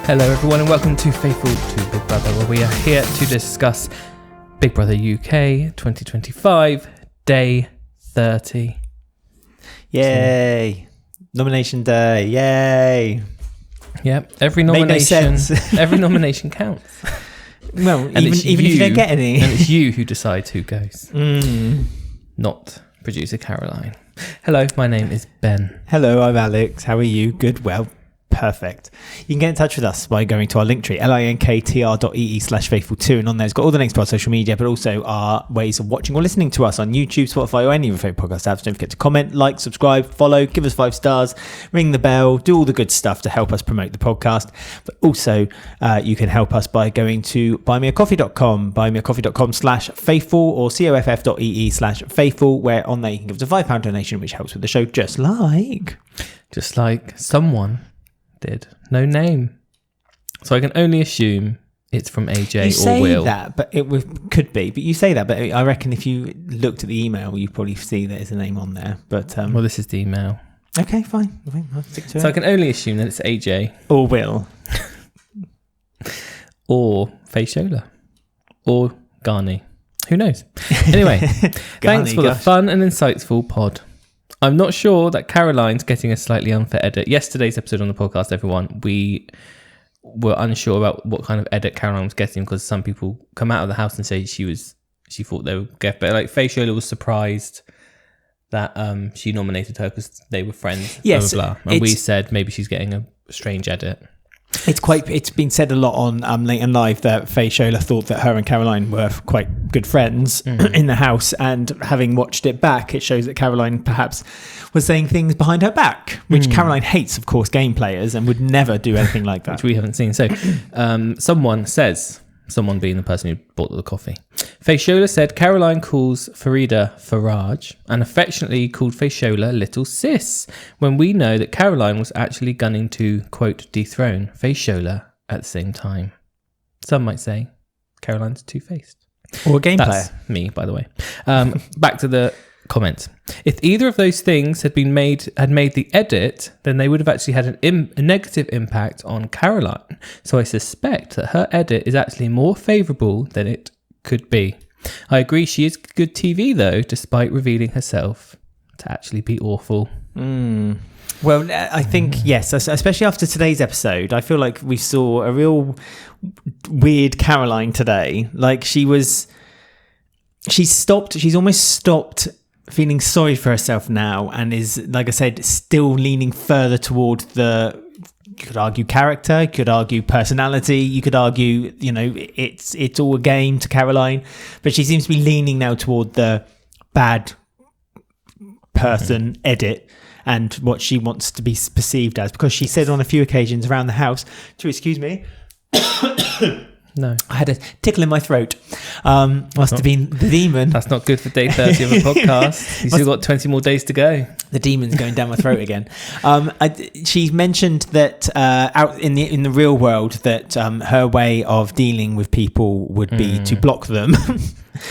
Hello everyone and welcome to Faithful to Big Brother, where we are here to discuss Big Brother UK 2025, Day 30. Yay! Nomination day, yay! Yep, every nomination, no sense. every nomination counts. Well, And even it's if you don't get any. And it's you who decides who goes, not producer Caroline. Hello, my name is Ben. Hello, I'm Alex. How are you? Good, well, perfect. You can get in touch with us by going to our Linktree, linktr.ee/faithful2, and on there it's got all the links to our social media, but also our ways of watching or listening to us on YouTube, Spotify, or any of your favourite podcast apps. Don't forget to comment, like, subscribe, follow, give us 5 stars, ring the bell, do all the good stuff to help us promote the podcast. But also, you can help us by going to buymeacoffee.com, buymeacoffee.com/faithful, or coff.ee/faithful, where on there you can give us a £5 donation, which helps with the show, just like someone did. No name. So I can only assume it's from AJ you or Will. Say that, but could be. But you say that, but I reckon if you looked at the email, you probably see there's a name on there. But Well, this is the email. Okay, fine. I'll stick to it. So I can only assume that it's AJ or Will. or Faishola or Garni. Who knows? Anyway, thanks for the fun and insightful pod. I'm not sure that Caroline's getting a slightly unfair edit. Yesterday's episode on the podcast, everyone, we were unsure about what kind of edit Caroline was getting because some people come out of the house and say she thought they would get better. Like Faishola was surprised that she nominated her because they were friends. Yes, blah, blah, blah. And we said maybe she's getting a strange edit. It's been said a lot on Late and Live that Faishola thought that her and Caroline were quite good friends in the house, and having watched it back, it shows that Caroline perhaps was saying things behind her back, which Caroline hates, of course, game players, and would never do anything like that. Which we haven't seen. So someone being the person who bought the coffee, Faishola said Caroline calls Farida Faraj and affectionately called Faishola Little Sis, when we know that Caroline was actually gunning to, quote, dethrone Faishola at the same time. Some might say Caroline's two-faced. Or a game That's player. me, by the way. Back to the comments. If either of those things had made the edit, then they would have actually had a negative impact on Caroline. So I suspect that her edit is actually more favourable than it could be. I agree she is good TV though, despite revealing herself to actually be awful. Well, I think, yes, especially after today's episode, I feel like we saw a real weird Caroline today. Like she's almost stopped feeling sorry for herself now, and is, like I said, still leaning further toward you could argue character, you could argue personality, you could argue, it's all a game to Caroline, but she seems to be leaning now toward the bad person edit and what she wants to be perceived as, because she said on a few occasions around the house to, excuse me, No. I had a tickle in my throat. Must have been the demon. That's not good for day 30 of a podcast. You've still got 20 more days to go. The demon's going down my throat again. She mentioned that out in the real world that her way of dealing with people would be to block them.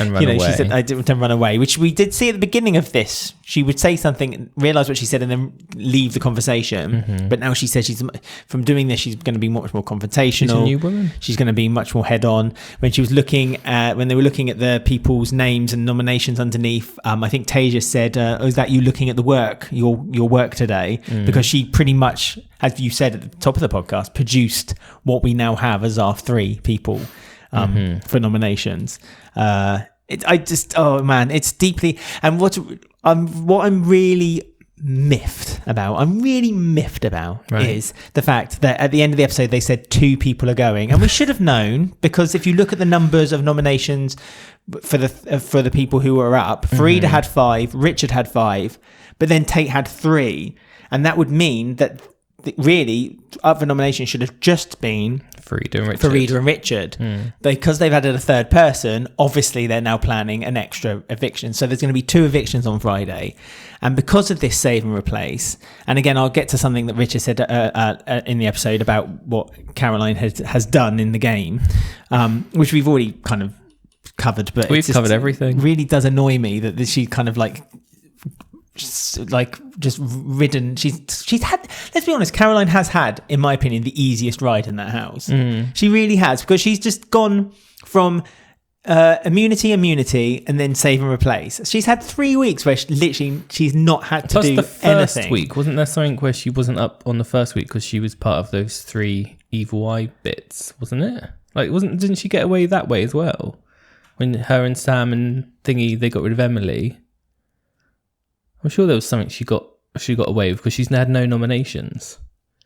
And run away. She said, I didn't run away, which we did see at the beginning of this. She would say something, realise what she said, and then leave the conversation. But now she says from doing this, she's going to be much more confrontational. She's a new woman. She's going to be much more head on. When they were looking at the people's names and nominations underneath, I think Tasia said, is that you looking at the work, your work today? Because she pretty much, as you said at the top of the podcast, produced what we now have as our 3 people for nominations. It's deeply, and what I'm really miffed about Right. is the fact that at the end of the episode they said 2 people are going, and we should have known, because if you look at the numbers of nominations for the people who were up, Farida had 5, Richard had 5, but then Tate had 3, and that would mean that really other nominations should have just been Farida and Richard. Because they've added a 3rd person, obviously they're now planning an extra eviction, so there's going to be 2 evictions on Friday. And because of this save and replace, and again I'll get to something that Richard said in the episode about what Caroline has done in the game, which we've already kind of covered, but we've covered everything. Really does annoy me that she kind of like like just ridden. She's had. Let's be honest. Caroline has had, in my opinion, the easiest ride in that house. She really has, because she's just gone from immunity, and then save and replace. She's had 3 weeks where she's not had to do anything. Plus the first week, wasn't there something where she wasn't up on the first week because she was part of those 3 evil eye bits, wasn't it? Like, didn't she get away that way as well? When her and Sam and Thingy, they got rid of Emily. I'm sure there was something she got away with because she's had no nominations.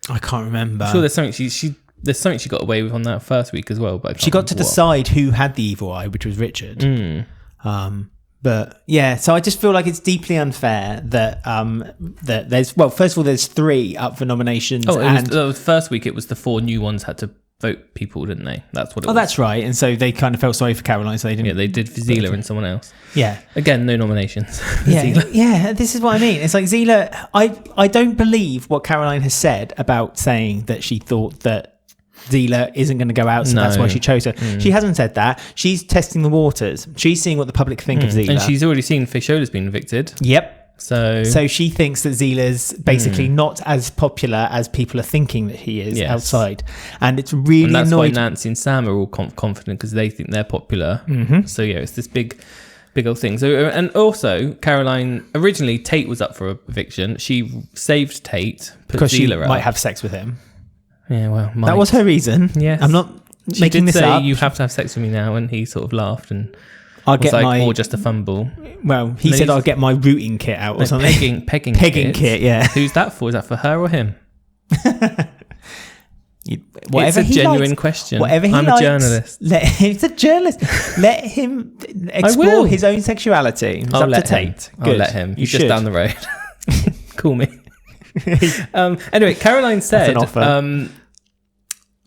I can't remember. I'm sure there's something she got away with on that first week as well. But she got to decide who had the evil eye, which was Richard. But yeah, so I just feel like it's deeply unfair that that there's, well, first of all, there's 3 up for nominations. The first week it was the 4 new ones had to vote people, didn't they? That's what it was. That's right. And so they kind of felt sorry for Caroline, so they didn't. Yeah, they did for Zila and someone else. Yeah. Again, no nominations. Yeah, this is what I mean. It's like Zila, I don't believe what Caroline has said about saying that she thought that Zila isn't going to go out, so that's why she chose her. She hasn't said that. She's testing the waters. She's seeing what the public think of Zila. And she's already seen Fishola's been evicted. Yep. So she thinks that Zila's basically not as popular as people are thinking that he is outside. And it's really and that's annoyed. why Nancy and Sam are all confident because they think they're popular. So yeah, it's this big old thing. So, and also Caroline, originally Tate was up for eviction. She saved Tate, put because Zila she up. might have sex with him. Yeah, well, that was her reason. Yes. I'm not she making did this say, up. You have to have sex with me now, and he sort of laughed and I'll was get like, or just a fumble. Well, he said I'll get my rooting kit out or something. Pegging kit, yeah. Who's that for? Is that for her or him? Whatever it's a genuine question. Whatever he I'm likes, a journalist. He's a journalist. Let him explore his own sexuality. It's up to Tate. I'll let him. He's just down the road. Call me. Anyway, Caroline said,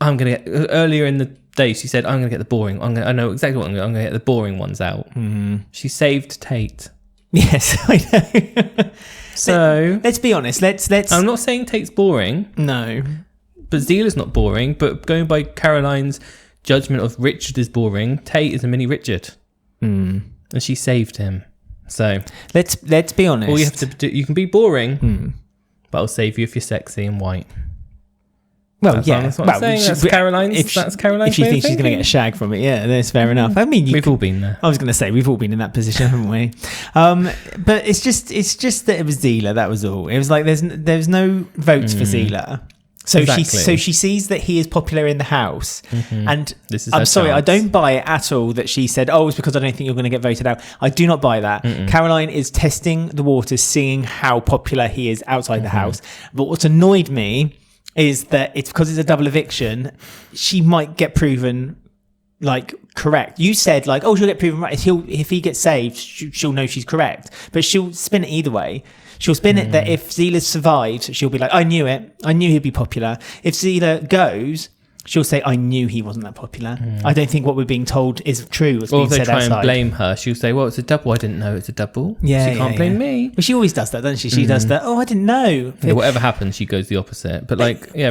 I'm going to get, earlier in the day, she said, I'm going to get the boring, I know exactly what I'm going to get the boring ones out. She saved Tate. Yes, I know. So let's be honest. Let's. I'm not saying Tate's boring. No. But Zila's not boring, but going by Caroline's judgment of Richard is boring, Tate is a mini Richard. And she saved him. So let's be honest. All you have to do, you can be boring, but I'll save you if you're sexy and white. Well, that's what I'm saying. That's Caroline's. That's Caroline's. If she thinks she's going to get a shag from it, yeah, that's fair enough. I mean, we've all been there. I was going to say we've all been in that position, haven't we? But it's just that it was Zila. That was all. It was like there's no votes for Zila. So she sees that he is popular in the house, and I'm sorry, I don't buy it at all that she said, "Oh, it's because I don't think you're going to get voted out." I do not buy that. Caroline is testing the waters, seeing how popular he is outside the house. But what's annoyed me is that it's because it's a double eviction. She might get proven like correct. You said like, "Oh, she'll get proven right." If he gets saved, she'll know she's correct. But she'll spin it either way. She'll spin it that if Zila survived, she'll be like, I knew it. I knew he'd be popular. If Zila goes, she'll say, I knew he wasn't that popular. I don't think what we're being told is true. Or if they try and blame her, she'll say, well, it's a double. I didn't know it's a double. Yeah, she can't blame me. But she always does that, doesn't she? She does that. Oh, I didn't know. Yeah, whatever happens, she goes the opposite. But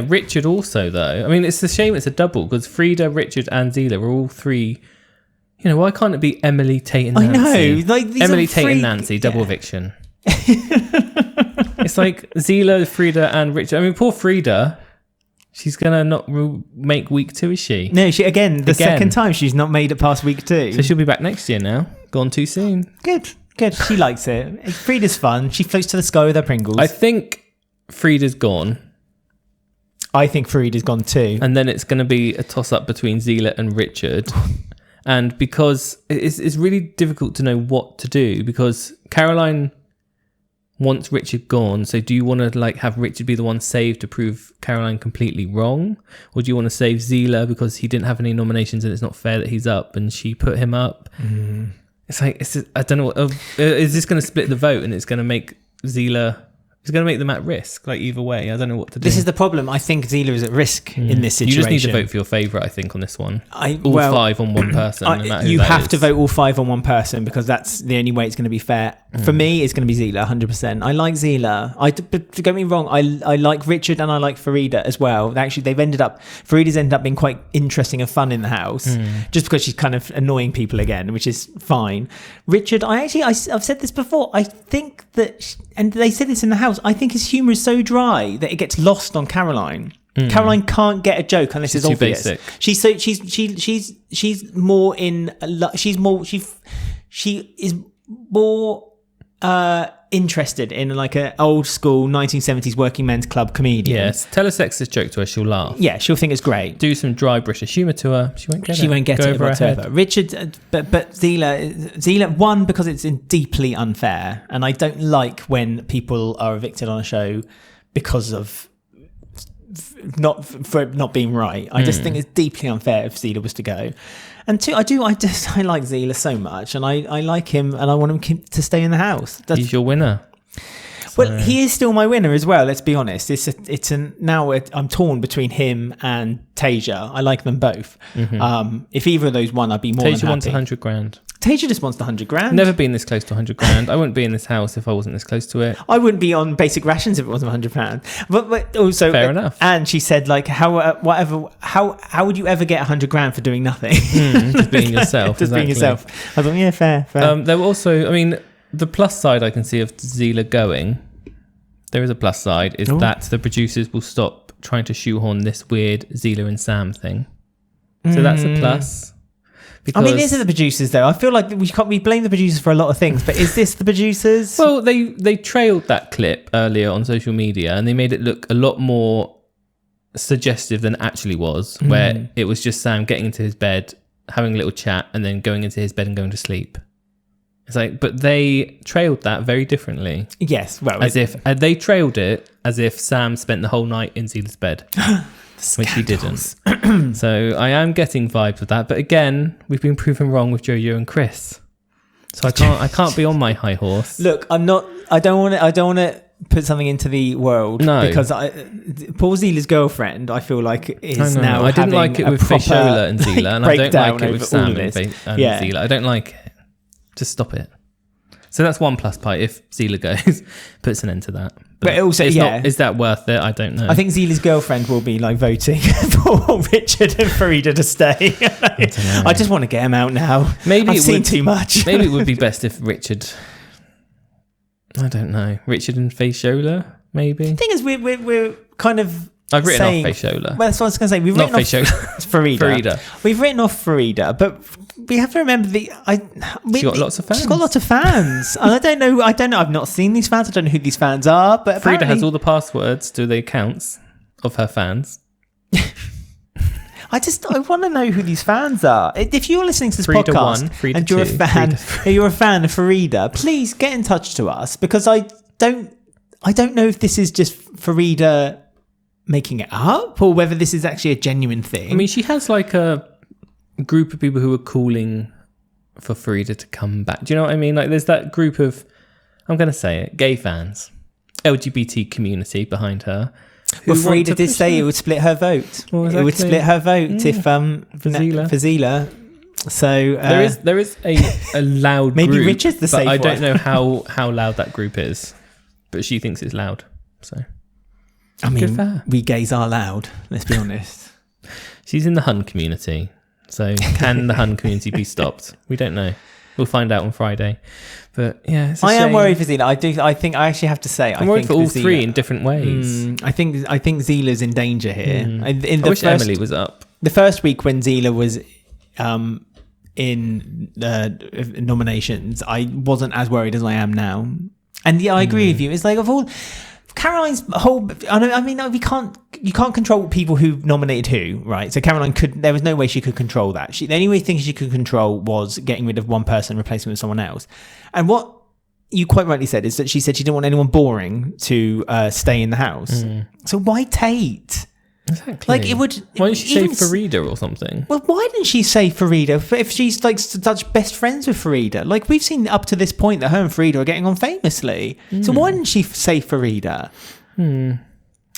Richard also, though. I mean, it's a shame it's a double because Frida, Richard and Zila were all 3... You know, why can't it be Emily, Tate and Nancy? I know. Like, Emily, Tate and Nancy, double eviction. It's like Zila, Frida and Richard. I mean, poor Frida, she's going to not make week 2, is she? No, the second time she's not made it past week 2. So she'll be back next year now. Gone too soon. Good. She likes it. Frida's fun. She floats to the sky with her Pringles. I think Frida's gone. I think Frida's gone too. And then it's going to be a toss-up between Zila and Richard. And because it's really difficult to know what to do because Caroline wants Richard gone. So do you want to have Richard be the one saved to prove Caroline completely wrong? Or do you want to save Zila because he didn't have any nominations and it's not fair that he's up and she put him up? It's like, I don't know. Is this going to split the vote and it's going to make Zila... It's going to make them at risk, either way. I don't know what to do. This is the problem. I think Zila is at risk in this situation. You just need to vote for your favourite, I think, on this one. All 5 on one person, no matter who you that have is. to vote all 5 on one person because that's the only way it's going to be fair. For me, it's going to be Zila, 100%. I like Zila. But don't get me wrong, I like Richard and I like Farida as well. Actually, Farida's ended up being quite interesting and fun in the house, just because she's kind of annoying people again, which is fine. Richard, I've said this before, I think that, and they said this in the house, I think his humour is so dry that it gets lost on Caroline. Caroline can't get a joke unless it's obvious. Basic. She is more interested in like an old school 1970s working men's club comedian. Yes, tell a sexist joke to her, she'll laugh. Yeah, she'll think it's great. Do some dry British humour to her, she won't get it. She won't get it whatsoever. Richard, but Zila, one, because it's deeply unfair, and I don't like when people are evicted on a show because of not being right. I just think it's deeply unfair if Zila was to go. And two, I like Zila so much, and I like him, and I want him to stay in the house. He's your winner. Well, he is still my winner as well. Let's be honest. I'm torn between him and Tasia. I like them both. If either of those won, I'd be more than happy. Tasia wants 100 grand. Tasia just wants the 100 grand. Never been this close to 100 grand. I wouldn't be in this house if I wasn't this close to it. I wouldn't be on basic rations if it wasn't 100 pounds. But also, fair enough. And she said, like, how would you ever get 100 grand for doing nothing? Just being yourself. Just being yourself. I thought, yeah, fair. There were also, I mean, the plus side I can see of Zila going, there is a plus side, is that the producers will stop trying to shoehorn this weird Zila and Sam thing. So that's a plus. I mean, these are the producers, though. I feel like we blame the producers for a lot of things, but is this the producers? Well, they trailed that clip earlier on social media, and they made it look a lot more suggestive than it actually was, where it was just Sam getting into his bed, having a little chat, and then going into his bed and going to sleep. It's like, but they trailed that very differently. Yes, well, they trailed it as if Sam spent the whole night in Zila's bed. Which he didn't. So I am getting vibes with that. But again, we've been proven wrong with Jojo and Chris. So I can't be on my high horse. Look, I don't want to put something into the world. No. Because Paul Zila's girlfriend, I feel like is now. I didn't like it with Faishola and Zila, and I don't like it with Sam and Zila. I don't like it. Just stop it. So that's one plus pie. If Zila goes, puts an end to that. But also, is that worth it? I don't know. I think Zila's girlfriend will be like voting for Richard and Farida to stay. I just want to get him out now. Maybe I've seen too much. Maybe it would be best if Richard. I don't know. Richard and Faishola, maybe. The thing is, we're kind of. I've written off Faishola. Well, that's what I was going to say. We've written off Farida. We've written off Farida, but we have to remember she's got lots of fans. She's got lots of fans, and I don't know. I've not seen these fans. I don't know who these fans are. But Farida has all the passwords to the accounts of her fans. I want to know who these fans are. If you're listening to this podcast and you're a fan of Farida, please get in touch to us, because I don't know if this is just Farida making it up or whether this is actually a genuine thing. I mean, she has like a group of people who are calling for Farida to come back. Do you know what I mean? Like, there's that group of, I'm going to say it, gay fans, LGBT community behind her. Well, Farida did say it would split her vote. Well, exactly. It would split her vote if for Zila. So there is a loud maybe group, Richard's the safe but I don't know how loud that group is. But she thinks it's loud. So I mean, we gays are loud, let's be honest. She's in the Hun community. So can the Hun community be stopped? We don't know. We'll find out on Friday. But yeah, it's a shame. am worried for Zila. I think I actually have to say I'm worried for all three in different ways. I think Zila's in danger here. I wish Emily was up. The first week when Zila was in nominations, I wasn't as worried as I am now. And yeah, I agree with you. It's like, of all Caroline's whole, I mean, you can't control people who nominated who, right? So Caroline there was no way she could control that. The only thing she could control was getting rid of one person, replacing with someone else. And what you quite rightly said is that she said she didn't want anyone boring to stay in the house. So why Tate? Exactly. Like, it would. Why didn't she say Farida or something? Well, why didn't she say Farida if she's like such best friends with Farida? Like, we've seen up to this point that her and Farida are getting on famously. So why didn't she say Farida? And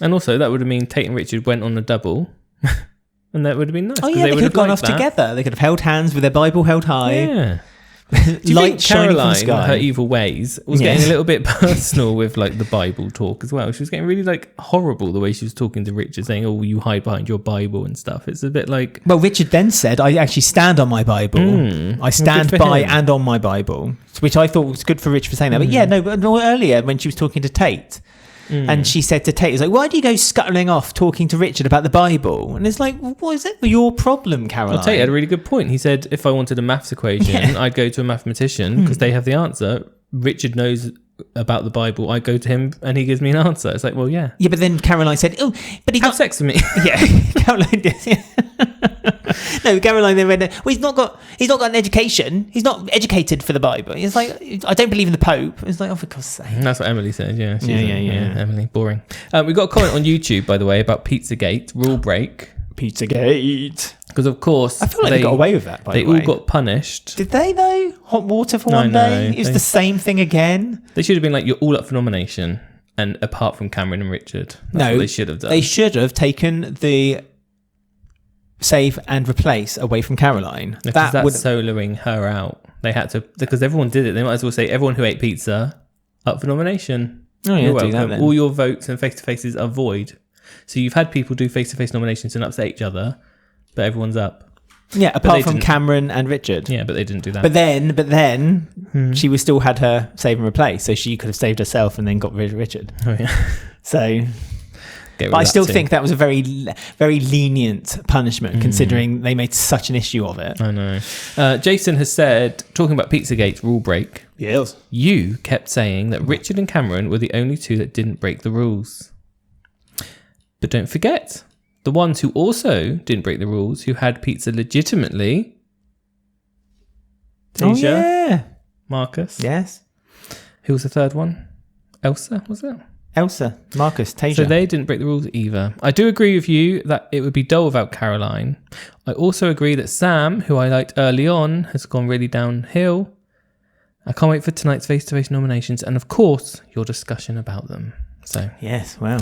also, that would have mean Tate and Richard went on a double, and that would have been nice. Oh yeah, they could have gone off together. They could have held hands with their Bible held high. Yeah. Do you Light think shining from the Caroline, sky. her evil ways, was Yes. getting a little bit personal with like the Bible talk as well? She was getting really like horrible the way she was talking to Richard, saying, "Oh, you hide behind your Bible and stuff." It's a bit like, Well, Richard then said, I actually stand on my Bible. I stand good for by him. and on my Bible, which I thought was good for Richard for saying that. But yeah, no, but earlier when she was talking to Tate, and she said to Tate, it's like, why do you go scuttling off talking to Richard about the Bible? And it's like, what is it your problem, Caroline? Tate had a really good point. He said, if I wanted a maths equation, I'd go to a mathematician because they have the answer. Richard knows about the Bible. I go to him and he gives me an answer. It's like, well, yeah. Yeah, but then Caroline said, oh, but he's Have not... sex with me. Yeah, Caroline did. Yeah. No, Caroline then read, well, he's not got an education. He's not educated for the Bible. It's like, I don't believe in the Pope. It's like, oh, for God's sake. That's what Emily said. Yeah, she's Yeah. Emily, boring. We got a comment on YouTube, by the way, about Pizzagate rule break Pizzagate. because, of course, I feel like they got away with that, by the They way. all got punished. Did they, though? Hot water for one No, day? It was they- the same thing again? They should have been like, you're all up for nomination, and apart from Cameron and Richard, that's No, what they should have done. They should have taken the save and replace away from Caroline. Because that's soloing her out. They had to, because everyone did it. They might as well say everyone who ate pizza up for nomination. Oh, yeah, You're do that welcome. then. All your votes and face-to-faces are void. So you've had people do face-to-face nominations and upset each other, but everyone's up. Yeah, they apart from didn't. Cameron and Richard. Yeah, but they didn't do that. But then, she was still had her save and replace, so she could have saved herself and then got rid of Richard. Oh, yeah. So, Get rid but I of still that too. think that was a very, very lenient punishment, considering they made such an issue of it. I know. Jason has said, talking about Pizzagate rule break, Yes. you kept saying that Richard and Cameron were the only two that didn't break the rules. But don't forget, the ones who also didn't break the rules, who had pizza legitimately. Oh Tasia, yeah. Marcus. Yes. Who was the third one? Elsa, was it? Elsa, Marcus, Tasia. So they didn't break the rules either. I do agree with you that it would be dull without Caroline. I also agree that Sam, who I liked early on, has gone really downhill. I can't wait for tonight's face-to-face nominations and, of course, your discussion about them. So Yes. Wow.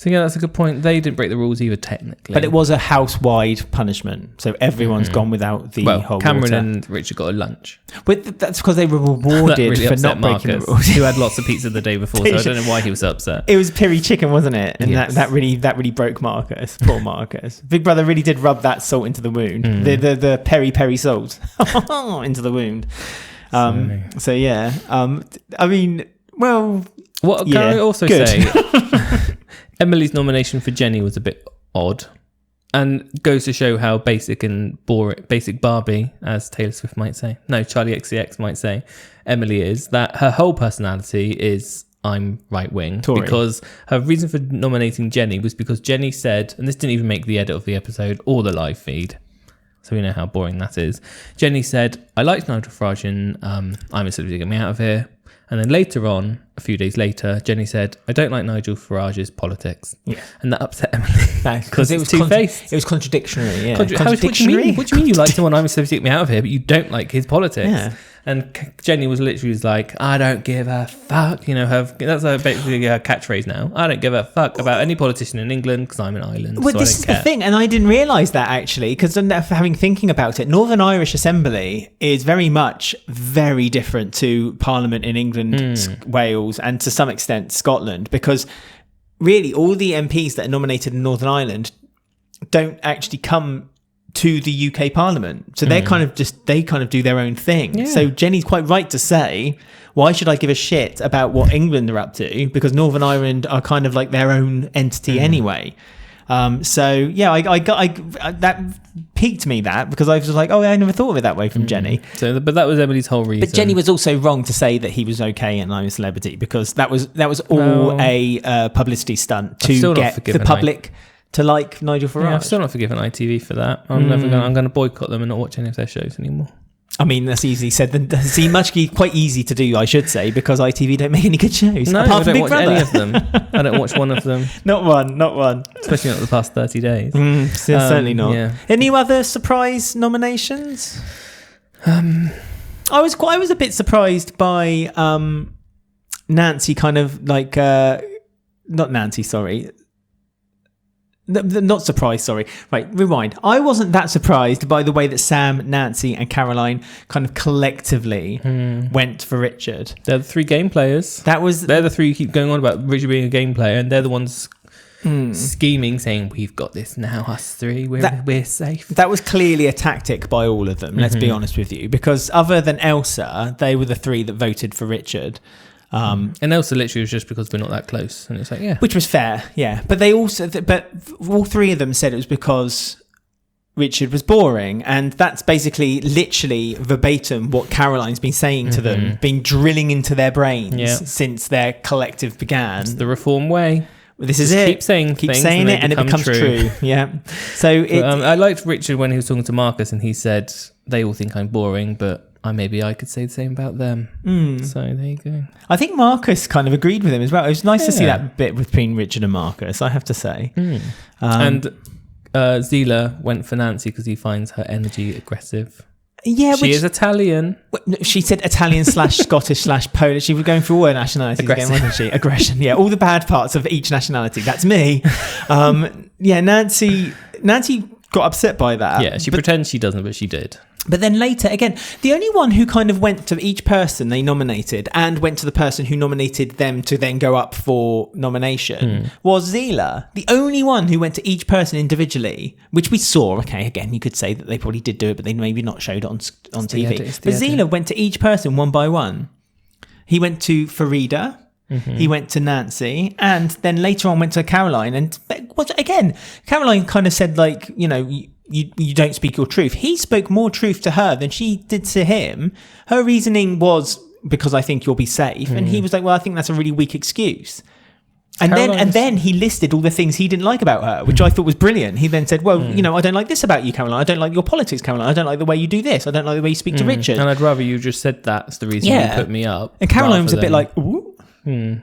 yeah, that's a good point. They didn't break the rules either, technically. But it was a house-wide punishment, so everyone's gone without the whole Cameron water. and Richard got a lunch. But that's because they were That rewarded really for upset not breaking Marcus, the rules. who had lots of pizza the day before, so I don't know why he was so upset. It was piri chicken, wasn't it? And Yes. that really broke Marcus. Poor Marcus. Big Brother really did rub that salt into the wound. The peri salt into the wound. So yeah. I mean, well, What yeah, can I also good. say? Emily's nomination for Jenny was a bit odd, and goes to show how basic and boring, basic Barbie, as Taylor Swift might say, no, Charlie XCX might say, Emily is. That her whole personality is I'm right wing, Tory. because her reason for nominating Jenny was because Jenny said, and this didn't even make the edit of the episode or the live feed, so we know how boring that is. Jenny said, I liked Nigel Farage and I'm a celebrity, get me out of here. And then later on, a few days later, Jenny said, I don't like Nigel Farage's politics. Yeah. And that upset Emily. because it was two-faced. It was contradictionary. Yeah. What do you mean? What do you mean you like someone I'm supposed to get me out of here, but you don't like his politics? Yeah. And Jenny was literally like, I don't give a fuck. You know, that's basically her catchphrase now. I don't give a fuck about any politician in England because I'm an island. Well, so this I don't is care. the thing, and I didn't realise that actually, because having thinking about it, Northern Irish Assembly is very much very different to Parliament in England, Wales, and to some extent Scotland, because really all the MPs that are nominated in Northern Ireland don't actually come to the UK Parliament, so they kind of do their own thing. Yeah. So Jenny's quite right to say, why should I give a shit about what England are up to, because Northern Ireland are kind of like their own entity anyway. So yeah, I that piqued me, that, because I was just like, oh, I never thought of it that way from Jenny. So, but that was Emily's whole reason. But Jenny was also wrong to say that he was okay and I'm a celebrity, because that was all a publicity stunt to still not get the forgiven, public to like Nigel Farage. Yeah, I've still not forgiven ITV for that. I'm going to boycott them and not watch any of their shows anymore. I mean, that's easily said. Quite easy to do, I should say, because ITV don't make any good shows. No, apart I from don't Big watch Brother. any of them. I don't watch one of them, Not one. especially not the past 30 days. Certainly not. Yeah. Any other surprise nominations? I was a bit surprised by Nancy, kind of like not Nancy, sorry. Not surprised, sorry. Right, rewind. I wasn't that surprised by the way that Sam, Nancy, and Caroline kind of collectively went for Richard. They're the 3 game players. They're the 3 who keep going on about Richard being a game player, and they're the ones scheming, saying, we've got this now, us 3, we're safe. That was clearly a tactic by all of them, let's be honest with you, because other than Elsa, they were the 3 that voted for Richard. And Elsa literally was just because we're not that close, and it's like, yeah, which was fair, yeah. But they also, but all 3 of them said it was because Richard was boring, and that's basically literally verbatim what Caroline's been saying to them, been drilling into their brains since their collective began. It's the reform way. This is it. Keep saying it, and it becomes true. Yeah. So I liked Richard when he was talking to Marcus, and he said, "They all think I'm boring, but maybe I could say the same about them." So there you go. I think Marcus kind of agreed with him as well. It was nice to see that bit between Richard and Marcus, I have to say. And Zila went for Nancy because he finds her energy aggressive. Yeah, she is Italian. She said Italian / Scottish / Polish. She was going through all her nationalities again, wasn't she? Aggression. Yeah, all the bad parts of each nationality. That's me. Nancy got upset by that. Yeah, she pretends she doesn't, but she did. But then later, again, the only one who kind of went to each person they nominated and went to the person who nominated them to then go up for nomination was Zila. The only one who went to each person individually, which we saw. Okay, again, you could say that they probably did do it, but they maybe not showed it on TV. But Zila went to each person one by one. He went to Farida. He went to Nancy, and then later on went to Caroline. And again, Caroline kind of said, like, you know, you don't speak your truth. He spoke more truth to her than she did to him. Her reasoning was, because I think you'll be safe. And he was like, well, I think that's a really weak excuse. And then he listed all the things he didn't like about her, which I thought was brilliant. He then said, well, you know, I don't like this about you, Caroline. I don't like your politics, Caroline. I don't like the way you do this. I don't like the way you speak to Richard. And I'd rather you just said that's the reason you put me up. And Caroline was a bit like, ooh. I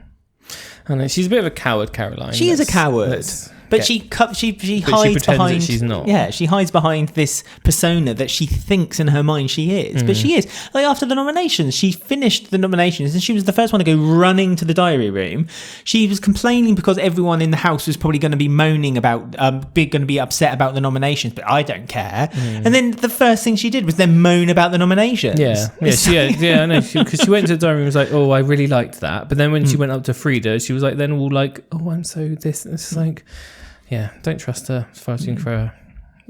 know, she's a bit of a coward, Caroline. She is a coward. But she hides behind. She's not. Yeah, she hides behind this persona that she thinks in her mind she is. But she is. Like, after the nominations, she finished the nominations and she was the first one to go running to the diary room. She was complaining because everyone in the house was probably going to be moaning about, going to be upset about the nominations. But I don't care. And then the first thing she did was then moan about the nominations. Yeah, I know. Because she went to the diary room and was like, oh, I really liked that. But then when she went up to Frida, she was like, then all like, oh, I'm so this. And it's like, yeah, don't trust her fighting for her.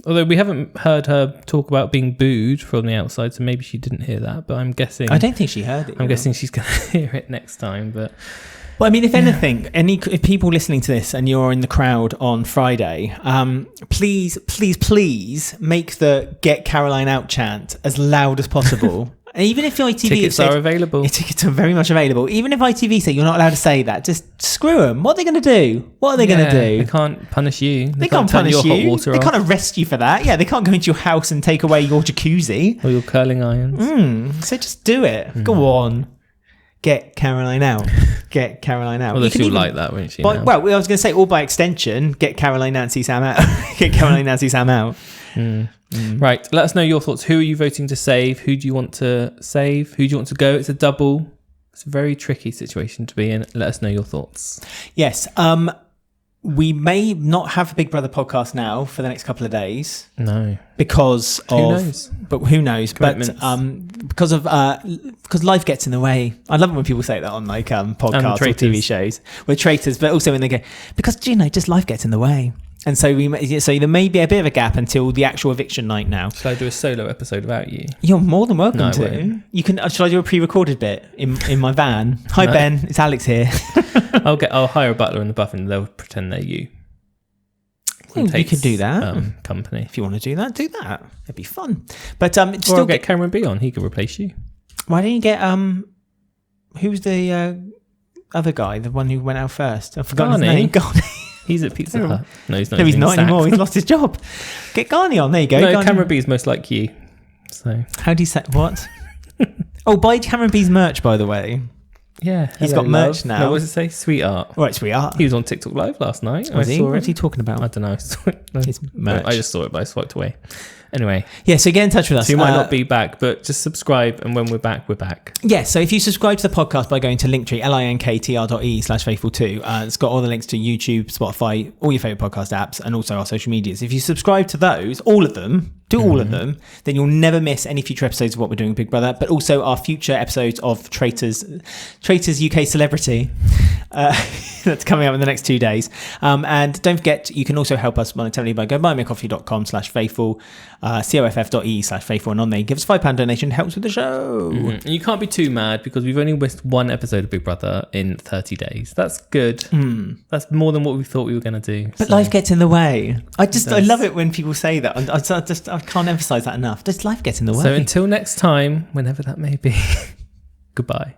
Although we haven't heard her talk about being booed from the outside, so maybe she didn't hear that. But I'm guessing... I don't think she heard it. I'm guessing she's going to hear it next time. But well, I mean, if anything, if people listening to this and you're in the crowd on Friday, please make the "Get Caroline Out" chant as loud as possible. Even if ITV tickets are available. Tickets are very much available. Even if ITV say you're not allowed to say that, just screw them. What are they going to do? What are they going to do? They can't punish you. They can't punish you. Hot water they can't arrest you for that. Yeah, they can't go into your house and take away your jacuzzi. Or your curling irons. So just do it. Go on. Get Caroline out. Get Caroline out. Well, she'll like that, won't she? Well, I was going to say, all by extension, get Caroline, Nancy, Sam out. Get Caroline, Nancy, Sam out. Right, let us know your thoughts. Who are you voting to save? Who do you want to save? Who do you want to go? It's a double. It's a very tricky situation to be in. Let us know your thoughts. Yes. We may not have a Big Brother podcast now for the next couple of days. No. Because of... Who knows? But who knows? But because life gets in the way. I love it when people say that on like podcasts or TV shows. We're traitors, but also when they go... Because, you know, just life gets in the way. And so there may be a bit of a gap until the actual eviction night now. Shall I do a solo episode about you? You're more than welcome to. You can. Shall I do a pre-recorded bit in my van? Hi Ben, it's Alex here. I'll hire a butler in the buff and they'll pretend they're you. Well, you could do that. Company. If you want to do that, do that. It'd be fun. But or I'll get Cameron B on. He could replace you. Why don't you get who's the other guy? The one who went out first. I've forgotten his name. Garni. He's at Pizza Hut. No, he's not. No, he's not anymore. He's lost his job. Get Garni on. There you go. No, Cameron B is most like you. So how do you say what? Oh, buy Cameron B's merch, by the way. Yeah, he's got merch now. No, what does it say? Sweetheart. Right, Sweetheart. He was on TikTok Live last night. Was he? What's he talking about? I don't know. His merch. I just saw it, but I swiped away. Anyway. Yeah, so get in touch with us. So you might not be back, but just subscribe, and when we're back, we're back. Yeah, so if you subscribe to the podcast by going to Linktree, linktr.ee/faithful2, it's got all the links to YouTube, Spotify, all your favourite podcast apps, and also our social medias. If you subscribe to those, all of them, all of them, then you'll never miss any future episodes of what we're doing with Big Brother, but also our future episodes of Traitors UK Celebrity. That's coming up in the next 2 days. And don't forget, you can also help us monetarily by going buymeacoffee.com/faithful, coff.ee/faithful, and on there, give us £5 donation, helps with the show. And you can't be too mad because we've only missed one episode of Big Brother in 30 days. That's good. That's more than what we thought we were going to do. But life gets in the way. I love it when people say that. I can't emphasize that enough. Just life gets in the way. So until next time, whenever that may be, goodbye.